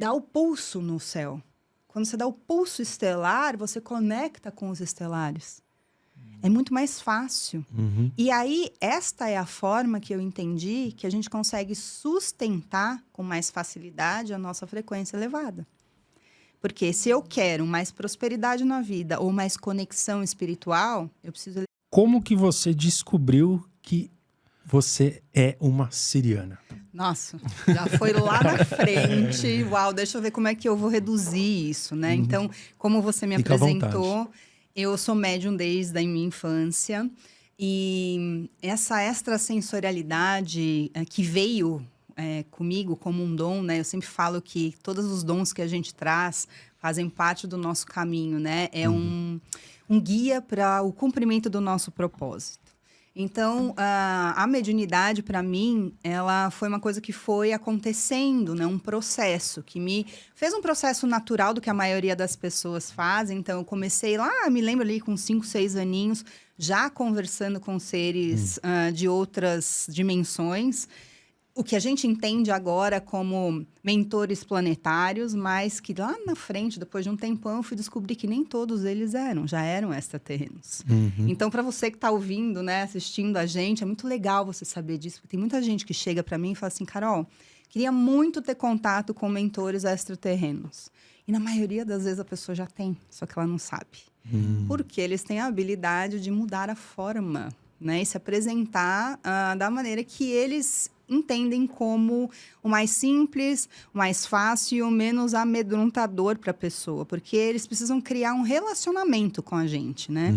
dá o pulso no céu. Quando você dá o pulso estelar, você conecta com os estelares. É muito mais fácil. Uhum. E aí, esta é a forma que eu entendi que a gente consegue sustentar com mais facilidade a nossa frequência elevada. Porque se eu quero mais prosperidade na vida ou mais conexão espiritual, eu preciso... Como que você descobriu que você é uma siriana? Nossa, já foi lá na frente. Uau, deixa eu ver como é que eu vou reduzir isso, né? Então, como você me Fica à apresentou, vontade. eu sou médium desde a minha infância. E essa extrasensorialidade que veio comigo como um dom, né? Eu sempre falo que todos os dons que a gente traz fazem parte do nosso caminho, né? É um guia para o cumprimento do nosso propósito. Então, a mediunidade, para mim, ela foi uma coisa que foi acontecendo, né? Um processo que me fez um processo natural do que a maioria das pessoas fazem. Então, eu comecei lá, me lembro ali com 5, 6 aninhos, já conversando com seres de outras dimensões. O que a gente entende agora como mentores planetários, mas que lá na frente, depois de um tempão, eu fui descobrir que nem todos eles já eram extraterrenos. Então, para você que está ouvindo, né, assistindo a gente, é muito legal você saber disso, porque tem muita gente que chega para mim e fala assim, Carol, queria muito ter contato com mentores extraterrenos. E na maioria das vezes a pessoa já tem, só que ela não sabe. Porque eles têm a habilidade de mudar a forma, né, e se apresentar da maneira que eles entendem como o mais simples, o mais fácil e o menos amedrontador para a pessoa, porque eles precisam criar um relacionamento com a gente, né?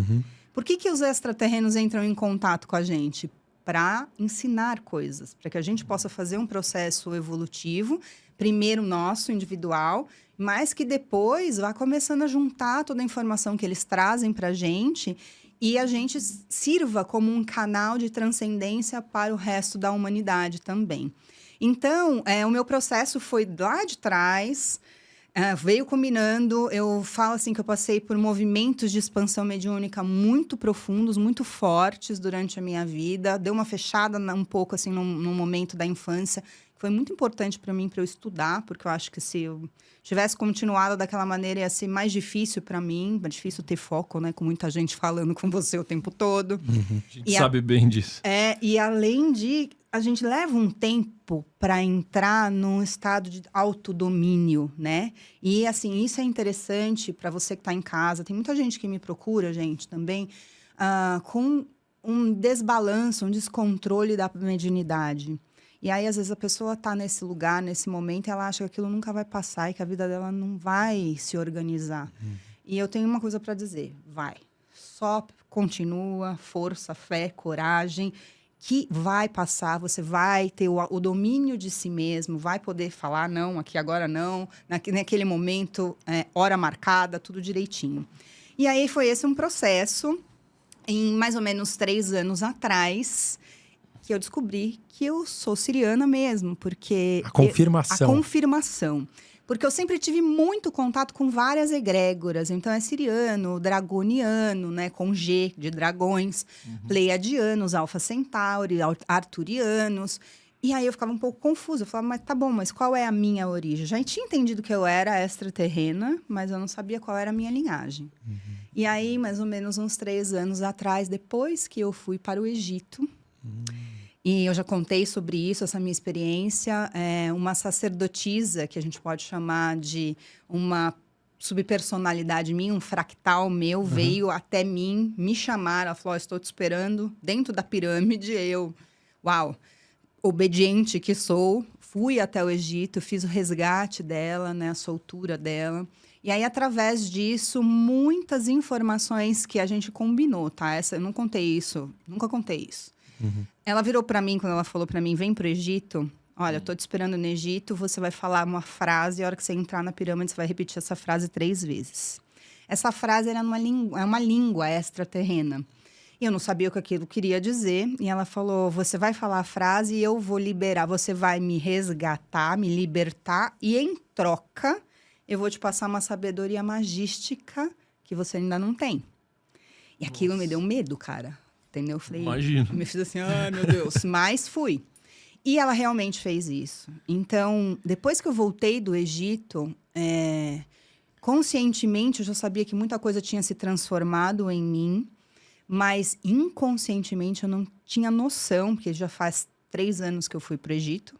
Por que os extraterrenos entram em contato com a gente? Para ensinar coisas, para que a gente possa fazer um processo evolutivo, primeiro nosso, individual, mas que depois vá começando a juntar toda a informação que eles trazem para a gente e a gente sirva como um canal de transcendência para o resto da humanidade também. Então, o meu processo foi lá de trás, veio combinando. Eu falo assim que eu passei por movimentos de expansão mediúnica muito profundos, muito fortes durante a minha vida. Deu uma fechada um pouco assim num momento da infância. Foi muito importante para mim, para eu estudar, porque eu acho que se eu tivesse continuado daquela maneira ia ser mais difícil para mim, mais difícil ter foco, né? Com muita gente falando com você o tempo todo. A gente sabe bem disso. E além de... A gente leva um tempo para entrar num estado de autodomínio, né? E, assim, isso é interessante para você que está em casa. Tem muita gente que me procura, gente, também, com um desbalanço, um descontrole da mediunidade. E aí, às vezes, a pessoa está nesse lugar, nesse momento, e ela acha que aquilo nunca vai passar e que a vida dela não vai se organizar. E eu tenho uma coisa para dizer. Vai. Só continua, força, fé, coragem, que vai passar, você vai ter o domínio de si mesmo, vai poder falar não, aqui agora não, naquele momento, hora marcada, tudo direitinho. E aí foi esse um processo, em mais ou menos 3 anos atrás, que eu descobri que eu sou siriana mesmo, porque... A confirmação. A confirmação. Porque eu sempre tive muito contato com várias egrégoras. Então, é siriano, dragoniano, né? Com G, de dragões. Pleiadianos, Alfa Centauri, arturianos. E aí, eu ficava um pouco confusa. Eu falava, mas tá bom, mas qual é a minha origem? Já tinha entendido que eu era extraterrena, mas eu não sabia qual era a minha linhagem. E aí, mais ou menos uns 3 anos atrás, depois que eu fui para o Egito... E eu já contei sobre isso, essa minha experiência. Uma sacerdotisa, que a gente pode chamar de uma subpersonalidade minha, um fractal meu, veio até mim, me chamar. Ela falou, estou te esperando dentro da pirâmide. Eu, uau, obediente que sou, fui até o Egito, fiz o resgate dela, né, a soltura dela. E aí, através disso, muitas informações que a gente combinou, tá? Eu não contei isso, nunca contei isso. Ela virou para mim, quando ela falou para mim, vem pro Egito, olha, eu tô te esperando no Egito, você vai falar uma frase, e a hora que você entrar na pirâmide, você vai repetir essa frase 3 vezes. Essa frase era uma língua extraterrena. E eu não sabia o que aquilo queria dizer, e ela falou, você vai falar a frase e eu vou liberar, você vai me resgatar, me libertar, e em troca, eu vou te passar uma sabedoria magística que você ainda não tem. E aquilo me deu medo, cara. Entendeu? Eu falei, imagino. Me fiz assim, ai meu Deus, mas fui. E ela realmente fez isso. Então, depois que eu voltei do Egito, conscientemente eu já sabia que muita coisa tinha se transformado em mim, mas inconscientemente eu não tinha noção, porque já faz 3 anos que eu fui para o Egito.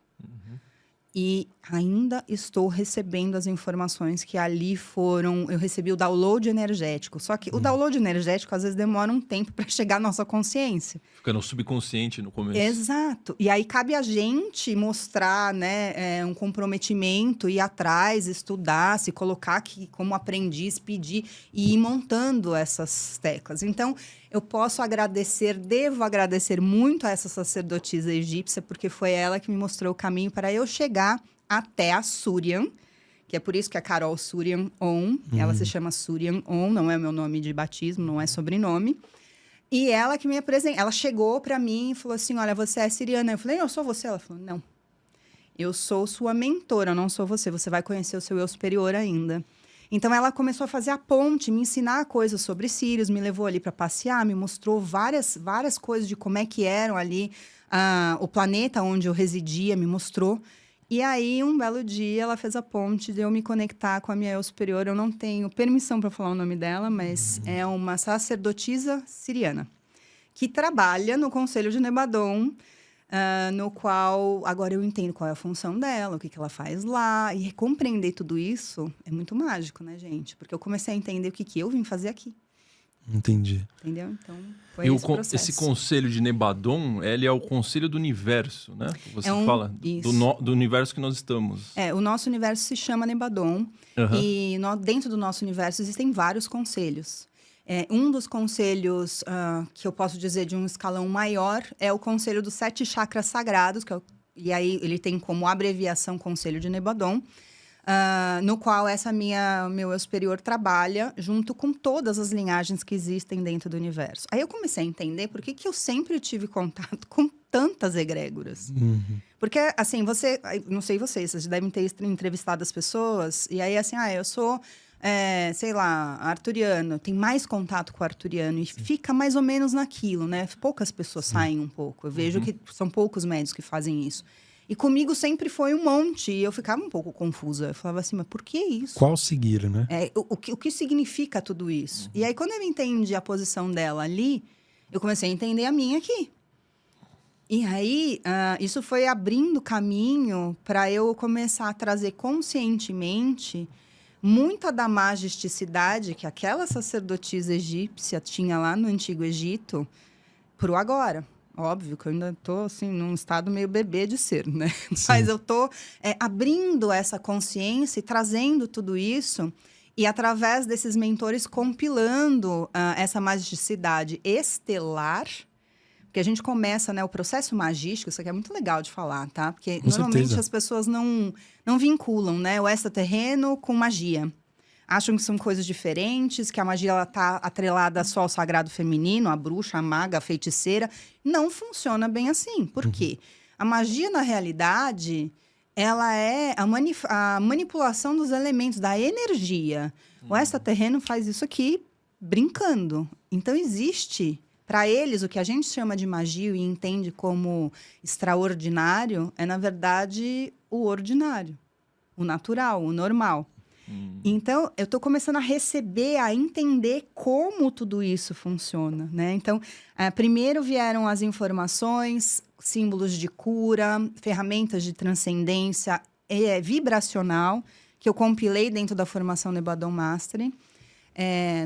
E ainda estou recebendo as informações que ali foram... Eu recebi o download energético. Só que o download energético, às vezes, demora um tempo para chegar à nossa consciência. Fica no subconsciente no começo. Exato. E aí cabe a gente mostrar, né, um comprometimento, ir atrás, estudar, se colocar aqui como aprendiz, pedir e ir montando essas teclas. Então, eu posso agradecer, devo agradecer muito a essa sacerdotisa egípcia, porque foi ela que me mostrou o caminho para eu chegar até a Suryan, que é por isso que a Carol Suryan On, ela se chama Suryan On, não é meu nome de batismo, não é sobrenome. E ela que me apresentou, ela chegou para mim e falou assim, olha, você é siriana. Eu falei, eu sou você? Ela falou, não, eu sou sua mentora, eu não sou você, você vai conhecer o seu eu superior ainda. Então, ela começou a fazer a ponte, me ensinar coisas sobre Sírios, me levou ali para passear, me mostrou várias coisas de como é que eram ali, o planeta onde eu residia, me mostrou. E aí, um belo dia, ela fez a ponte de eu me conectar com a minha eu superior. Eu não tenho permissão para falar o nome dela, mas é uma sacerdotisa siriana, que trabalha no Conselho de Nebadon, no qual agora eu entendo qual é a função dela, o que ela faz lá. E compreender tudo isso é muito mágico, né, gente? Porque eu comecei a entender o que eu vim fazer aqui. Entendi. Entendeu? Então, foi esse processo. Esse conselho de Nebadon, ele é o conselho do universo, né? Você fala do universo que nós estamos. O nosso universo se chama Nebadon. E dentro do nosso universo existem vários conselhos. Um dos conselhos que eu posso dizer de um escalão maior é o conselho dos 7 chakras sagrados, e aí ele tem como abreviação Conselho de Nebadon, no qual meu eu superior trabalha junto com todas as linhagens que existem dentro do universo. Aí eu comecei a entender por que eu sempre tive contato com tantas egrégoras. Porque, assim, não sei vocês devem ter entrevistado as pessoas, e aí, assim, eu sou... sei lá, arturiano, tem mais contato com o arturiano e fica mais ou menos naquilo, né? Poucas pessoas saem um pouco. Eu vejo que são poucos médicos que fazem isso. E comigo sempre foi um monte, e eu ficava um pouco confusa. Eu falava assim, mas por que isso? Qual seguir, né? O que significa tudo isso? E aí, quando eu entendi a posição dela ali, eu comecei a entender a minha aqui. E aí, isso foi abrindo caminho para eu começar a trazer conscientemente muita da magisticidade que aquela sacerdotisa egípcia tinha lá no Antigo Egito pro agora. Óbvio que eu ainda estou, assim, num estado meio bebê de ser, né? Sim. Mas eu estou abrindo essa consciência e trazendo tudo isso e, através desses mentores, compilando essa magisticidade estelar. Porque a gente começa, né, o processo magístico, isso aqui é muito legal de falar, tá? Porque normalmente as pessoas não vinculam, né, o extraterreno com magia. Acham que são coisas diferentes, que a magia ela tá atrelada só ao sagrado feminino, a bruxa, a maga, a feiticeira. Não funciona bem assim. Por quê? A magia, na realidade, ela é a manipulação dos elementos, da energia. O extraterreno faz isso aqui brincando. Então, existe... Para eles, o que a gente chama de magia e entende como extraordinário é, na verdade, o ordinário, o natural, o normal. Então, eu estou começando a receber, a entender como tudo isso funciona, né? Então, primeiro vieram as informações, símbolos de cura, ferramentas de transcendência vibracional, que eu compilei dentro da formação Nebadon Mastery.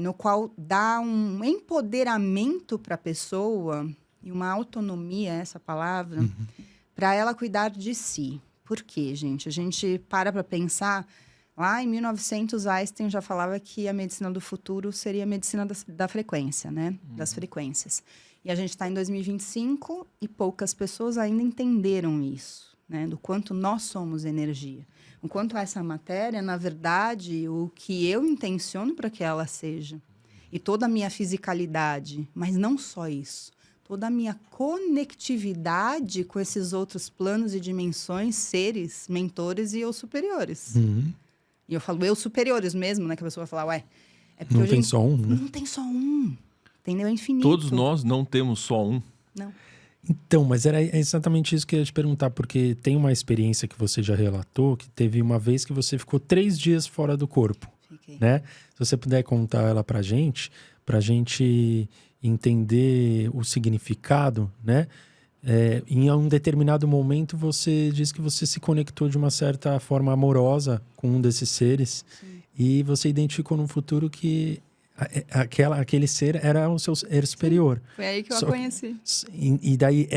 No qual dá um empoderamento para a pessoa e uma autonomia, essa palavra, para ela cuidar de si. Por quê, gente? A gente para pensar, lá em 1900, Einstein já falava que a medicina do futuro seria a medicina da frequência, né? Das frequências. E a gente está em 2025 e poucas pessoas ainda entenderam isso, né? Do quanto nós somos energia. O quanto essa matéria, na verdade, o que eu intenciono para que ela seja. E toda a minha fisicalidade, mas não só isso. Toda a minha conectividade com esses outros planos e dimensões, seres, mentores e eu superiores. E eu falo eu superiores mesmo, né? Que a pessoa vai falar, ué... É porque tem só um, né? Não tem só um. Entendeu? É infinito. Todos nós não temos só um. Não. Então, mas era exatamente isso que eu ia te perguntar, porque tem uma experiência que você já relatou, que teve uma vez que você ficou 3 dias fora do corpo, né? Se você puder contar ela pra gente entender o significado, né? Em um determinado momento você diz que você se conectou de uma certa forma amorosa com um desses seres. Sim. E você identificou no futuro que aquele ser era o seu ser superior. Sim, foi aí que eu a conheci. E daí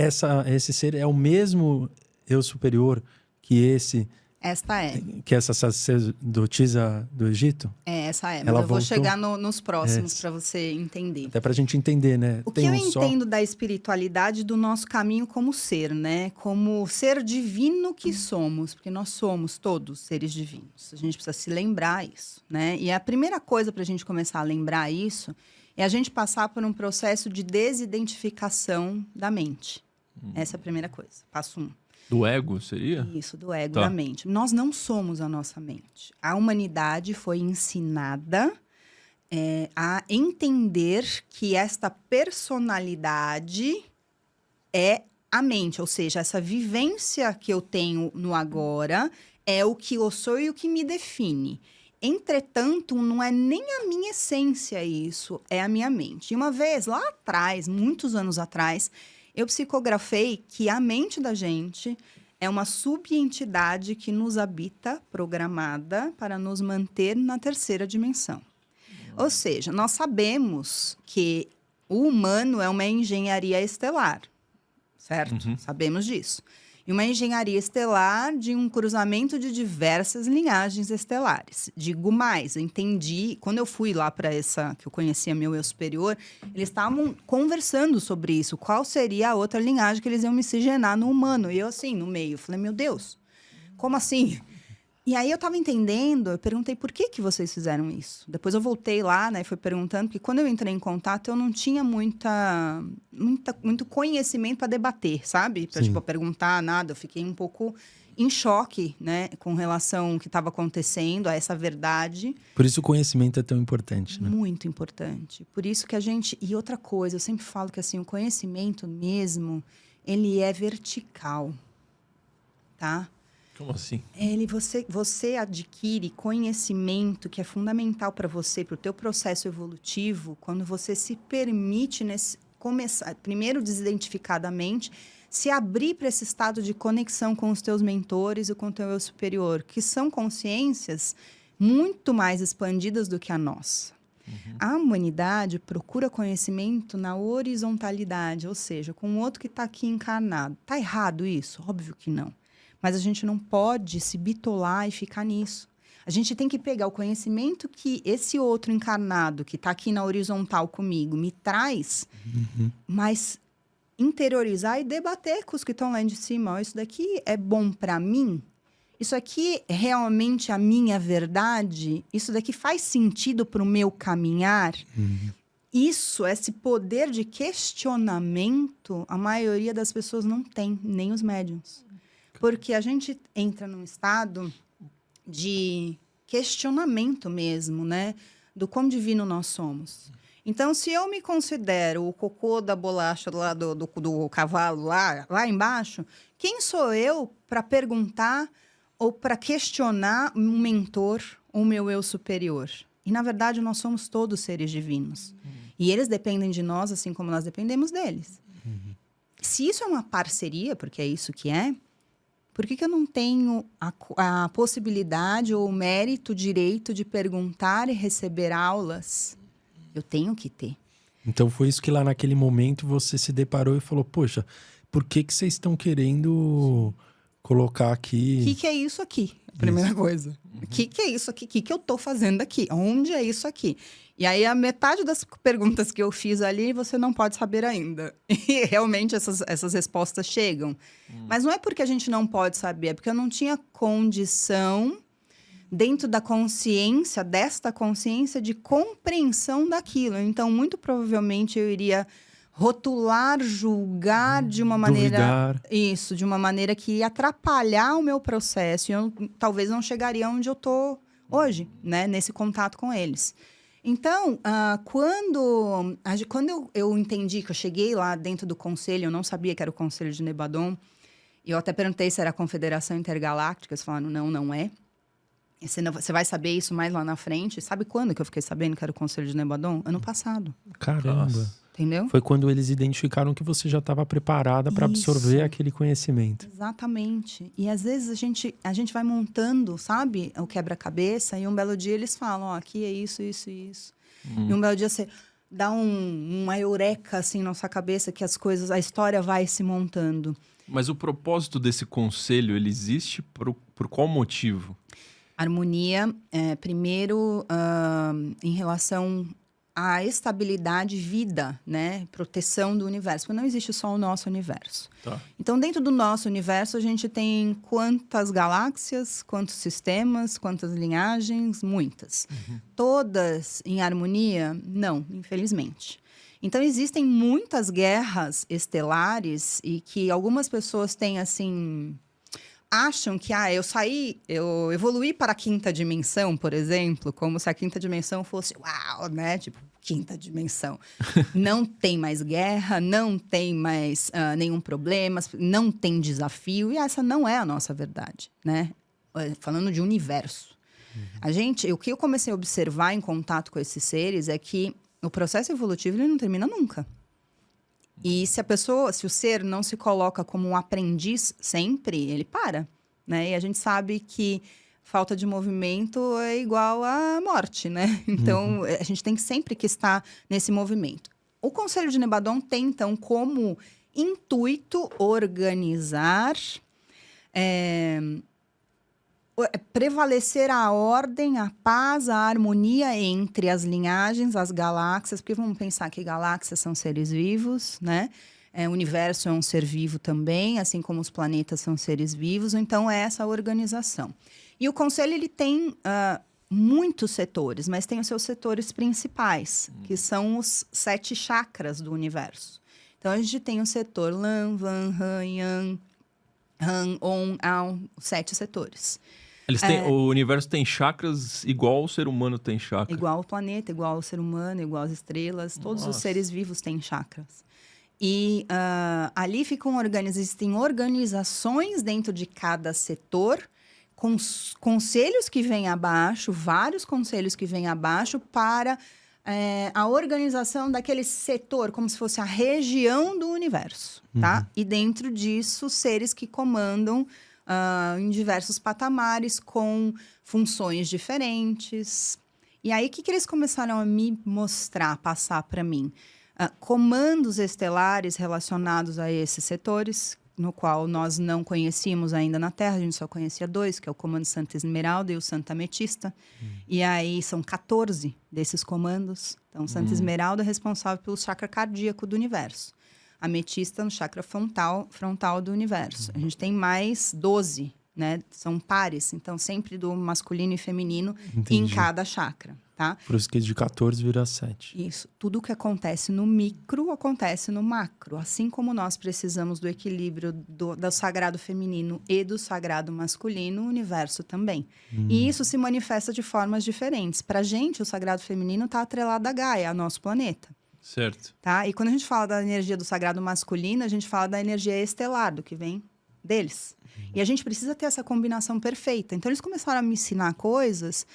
esse ser é o mesmo eu superior que essa sacerdotisa do Egito? Essa é, mas eu vou chegar nos próximos para você entender. Até pra gente entender, né? O que eu entendo da espiritualidade do nosso caminho como ser, né? Como ser divino que somos, porque nós somos todos seres divinos. A gente precisa se lembrar isso, né? E a primeira coisa pra gente começar a lembrar isso é a gente passar por um processo de desidentificação da mente. Essa é a primeira coisa, passo 1. Do ego, seria? Isso, do ego, da mente. Nós não somos a nossa mente. A humanidade foi ensinada a entender que esta personalidade é a mente. Ou seja, essa vivência que eu tenho no agora é o que eu sou e o que me define. Entretanto, não é nem a minha essência isso, é a minha mente. E uma vez, lá atrás, muitos anos atrás, eu psicografei que a mente da gente é uma subentidade que nos habita, programada para nos manter na terceira dimensão. Ou seja, nós sabemos que o humano é uma engenharia estelar, certo? Uhum. Sabemos disso. E uma engenharia estelar de um cruzamento de diversas linhagens estelares. Digo mais, eu entendi, quando eu fui lá para essa, que eu conhecia meu eu superior, eles estavam conversando sobre isso. Qual seria a outra linhagem que eles iam miscigenar no humano? E eu assim, no meio, falei, meu Deus, como assim? E aí eu estava entendendo, eu perguntei por que vocês fizeram isso. Depois eu voltei lá, né, e fui perguntando, porque quando eu entrei em contato, eu não tinha muito conhecimento para debater, sabe? Para tipo, perguntar nada. Eu fiquei um pouco em choque, né, com relação ao que estava acontecendo, a essa verdade. Por isso o conhecimento é tão importante, né? Muito importante. Por isso que a gente... E outra coisa, eu sempre falo que assim, o conhecimento mesmo, ele é vertical, tá? Como assim? Você adquire conhecimento que é fundamental para você, para o teu processo evolutivo, quando você se permite começar, primeiro desidentificadamente, se abrir para esse estado de conexão com os teus mentores e com o teu eu superior, que são consciências muito mais expandidas do que a nossa. Uhum. A humanidade procura conhecimento na horizontalidade, ou seja, com o outro que está aqui encarnado. Está errado isso? Óbvio que não. Mas a gente não pode se bitolar e ficar nisso. A gente tem que pegar o conhecimento que esse outro encarnado, que está aqui na horizontal comigo, me traz, mas interiorizar e debater com os que estão lá de cima. Isso daqui é bom para mim? Isso aqui é realmente a minha verdade? Isso daqui faz sentido para o meu caminhar? Isso, esse poder de questionamento, a maioria das pessoas não tem, nem os médiuns. Porque a gente entra num estado de questionamento mesmo, né? Do quão divino nós somos. Então, se eu me considero o cocô da bolacha lá do cavalo, lá embaixo, quem sou eu para perguntar ou para questionar um mentor ou meu eu superior? E, na verdade, nós somos todos seres divinos. E eles dependem de nós, assim como nós dependemos deles. Se isso é uma parceria, porque é isso que é, por que eu não tenho a possibilidade ou o mérito, o direito de perguntar e receber aulas? Eu tenho que ter. Então, foi isso que lá naquele momento você se deparou e falou, poxa, por que vocês estão querendo colocar aqui... O que é isso aqui? Primeira coisa. O que é isso aqui? O que eu estou fazendo aqui? Onde é isso aqui? E aí, a metade das perguntas que eu fiz ali, você não pode saber ainda. E realmente essas respostas chegam. Mas não é porque a gente não pode saber, é porque eu não tinha condição, dentro da consciência, desta consciência, de compreensão daquilo. Então, muito provavelmente, eu iria rotular, julgar de uma maneira... Duvidar. Isso, de uma maneira que ia atrapalhar o meu processo. E eu talvez não chegaria onde eu estou hoje, né? Nesse contato com eles. Então, quando eu entendi que eu cheguei lá dentro do conselho, eu não sabia que era o Conselho de Nebadon, e eu até perguntei se era a Confederação Intergaláctica, eles falaram, não é. Você vai saber isso mais lá na frente. Sabe quando que eu fiquei sabendo que era o Conselho de Nebadon? Ano passado. Caramba. Nossa. Entendeu? Foi quando eles identificaram que você já estava preparada para absorver aquele conhecimento. Exatamente. E às vezes a gente vai montando, sabe, o quebra-cabeça, e um belo dia eles falam, ó, aqui é isso, isso e isso. E um belo dia você dá uma eureka assim na sua cabeça que a história vai se montando. Mas o propósito desse conselho, ele existe por qual motivo? Harmonia, primeiro, em relação à estabilidade, vida, né? Proteção do universo. Porque não existe só o nosso universo. Tá. Então, dentro do nosso universo, a gente tem quantas galáxias, quantos sistemas, quantas linhagens? Muitas. Todas em harmonia? Não, infelizmente. Então, existem muitas guerras estelares e que algumas pessoas têm, assim... acham que, eu evoluí para a 5ª dimensão, por exemplo, como se a 5ª dimensão fosse, uau, né? Tipo, 5ª dimensão. Não tem mais guerra, não tem mais nenhum problema, não tem desafio, e essa não é a nossa verdade, né? Falando de universo. O que eu comecei a observar em contato com esses seres é que o processo evolutivo ele não termina nunca. E se o ser não se coloca como um aprendiz sempre, ele para, né? E a gente sabe que falta de movimento é igual à morte, né? Então, a gente tem sempre que estar nesse movimento. O Conselho de Nebadon tem, então, como intuito organizar, prevalecer a ordem, a paz, a harmonia entre as linhagens, as galáxias, porque vamos pensar que galáxias são seres vivos, né? O universo é um ser vivo também, assim como os planetas são seres vivos, então é essa organização. E o Conselho ele tem muitos setores, mas tem os seus setores principais, que são os 7 chakras do universo. Então a gente tem o setor Lan, Van, Han, Yang, Han, On, Ao, 7 setores. O universo tem chakras igual o ser humano tem chakra. Igual o planeta, igual o ser humano, igual as estrelas. Todos os seres vivos têm chakras. E ali existem organizações dentro de cada setor, com conselhos que vêm abaixo, vários conselhos que vêm abaixo para a organização daquele setor, como se fosse a região do universo, tá? E dentro disso, seres que comandam em diversos patamares, com funções diferentes. E aí, o que eles começaram a me mostrar, passar para mim? Comandos estelares relacionados a esses setores, no qual nós não conhecíamos ainda na Terra, a gente só conhecia 2, que é o Comando Santa Esmeralda e o Santa Ametista. E aí, são 14 desses comandos. Então, Santa Esmeralda é responsável pelo chakra cardíaco do universo. Ametista no chakra frontal do universo. A gente tem mais 12, né? São pares, então sempre do masculino e feminino em cada chakra, tá? Por isso que de 14 vira 7. Isso. Tudo o que acontece no micro acontece no macro. Assim como nós precisamos do equilíbrio do sagrado feminino e do sagrado masculino, o universo também. E isso se manifesta de formas diferentes. Pra gente, o sagrado feminino está atrelado a Gaia, a nosso planeta. Certo. Tá? E quando a gente fala da energia do sagrado masculino, a gente fala da energia estelar, do que vem deles. E a gente precisa ter essa combinação perfeita. Então, eles começaram a me ensinar coisas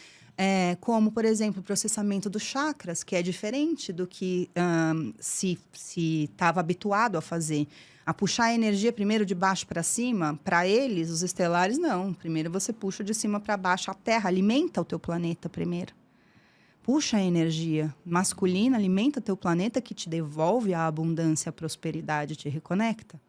como, por exemplo, o processamento dos chakras, que é diferente do que se estava habituado a fazer. A puxar a energia primeiro de baixo para cima, para eles, os estelares, não. Primeiro você puxa de cima para baixo a Terra, alimenta o teu planeta primeiro. Puxa a energia masculina, alimenta teu planeta, que te devolve a abundância, a prosperidade, te reconecta.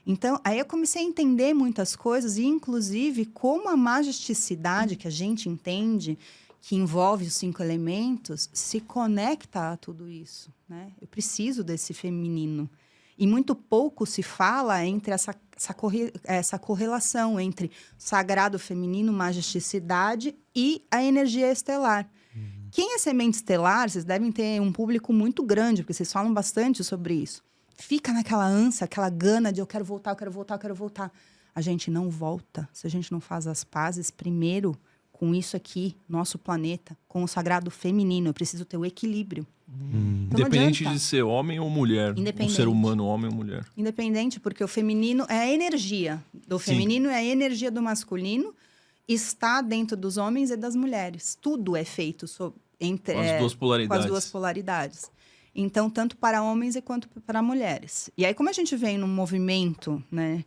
Então, aí eu comecei a entender muitas coisas, e inclusive como a majesticidade que a gente entende, que envolve os 5 elementos, se conecta a tudo isso, né? Eu preciso desse feminino. E muito pouco se fala entre essa correlação entre sagrado feminino, majesticidade e a energia estelar. Quem é semente estelar, vocês devem ter um público muito grande, porque vocês falam bastante sobre isso. Fica naquela ânsia, aquela gana de eu quero voltar, eu quero voltar, eu quero voltar. A gente não volta se a gente não faz as pazes primeiro com isso aqui, nosso planeta, com o sagrado feminino. Eu preciso ter o equilíbrio. Então, independente de ser homem ou mulher. Um ser humano, homem ou mulher. Independente, porque o feminino é a energia do feminino, é a energia do masculino, está dentro dos homens e das mulheres. Tudo é feito entre, com as duas polaridades. Com as duas polaridades. Então, tanto para homens quanto para mulheres. E aí, como a gente vem num movimento, né?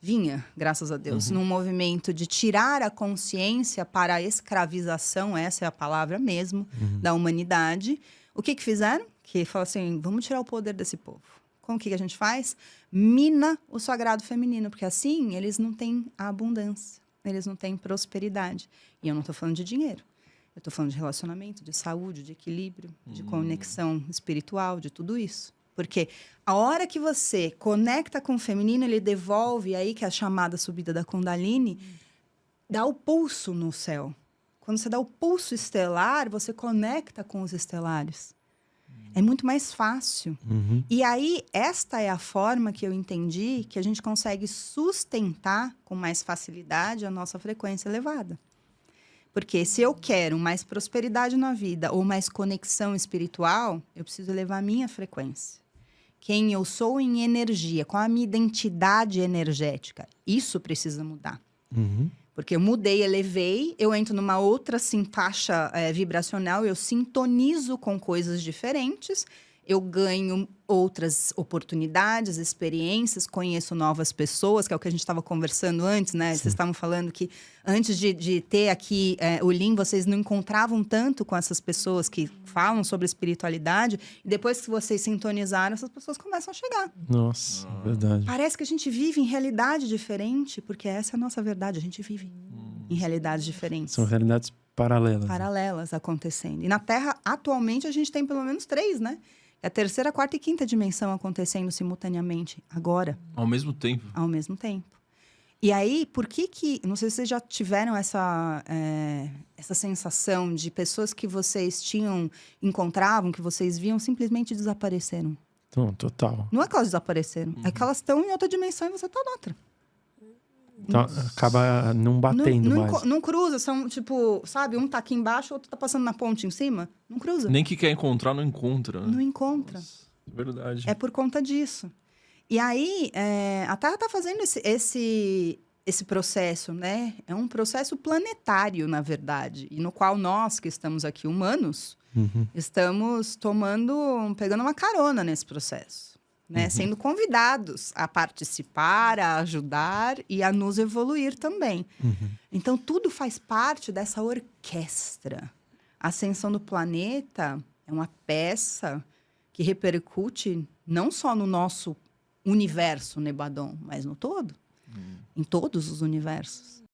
Vinha, graças a Deus, num movimento de tirar a consciência para a escravização, essa é a palavra mesmo, da humanidade. O que fizeram? Que falaram assim, vamos tirar o poder desse povo. Como que a gente faz? Mina o sagrado feminino, porque assim eles não têm a abundância, eles não têm prosperidade. E eu não estou falando de dinheiro. Eu estou falando de relacionamento, de saúde, de equilíbrio, de conexão espiritual, de tudo isso. Porque a hora que você conecta com o feminino, ele devolve, aí que é a chamada subida da Kundalini, dá o pulso no céu. Quando você dá o pulso estelar, você conecta com os estelares. É muito mais fácil. E aí, esta é a forma que eu entendi que a gente consegue sustentar com mais facilidade a nossa frequência elevada. Porque se eu quero mais prosperidade na vida ou mais conexão espiritual, eu preciso elevar a minha frequência. Quem eu sou em energia, qual a minha identidade energética. Isso precisa mudar. Porque eu mudei, elevei, eu entro numa outra faixa vibracional, eu sintonizo com coisas diferentes, eu ganho outras oportunidades, experiências, conheço novas pessoas, que é o que a gente estava conversando antes, né? Sim. Vocês estavam falando que antes de ter aqui o Lean, vocês não encontravam tanto com essas pessoas que falam sobre espiritualidade, e depois que vocês sintonizaram, essas pessoas começam a chegar. Nossa, verdade. Parece que a gente vive em realidade diferente, porque essa é a nossa verdade, a gente vive em realidades diferentes. São realidades paralelas. Paralelas acontecendo. E na Terra, atualmente, a gente tem pelo menos 3, né? É a terceira, quarta e quinta dimensão acontecendo simultaneamente, agora. Ao mesmo tempo. Ao mesmo tempo. E aí, por que... Não sei se vocês já tiveram essa sensação de pessoas que vocês encontravam, que vocês viam, simplesmente desapareceram. Total. Não é que elas desapareceram, é que elas estão em outra dimensão e você está noutra. Então, acaba não batendo mais. Não cruza, são tipo, sabe? Um tá aqui embaixo, o outro tá passando na ponte em cima. Não cruza. Nem que quer encontrar, não encontra. Né? Não encontra. Nossa, verdade. É por conta disso. E aí, a Terra tá fazendo esse processo, né? É um processo planetário, na verdade. E no qual nós, que estamos aqui humanos, estamos pegando uma carona nesse processo. Né? Sendo convidados a participar, a ajudar e a nos evoluir também. Então, tudo faz parte dessa orquestra. A ascensão do planeta é uma peça que repercute não só no nosso universo Nebadon, mas no todo. Em todos os universos.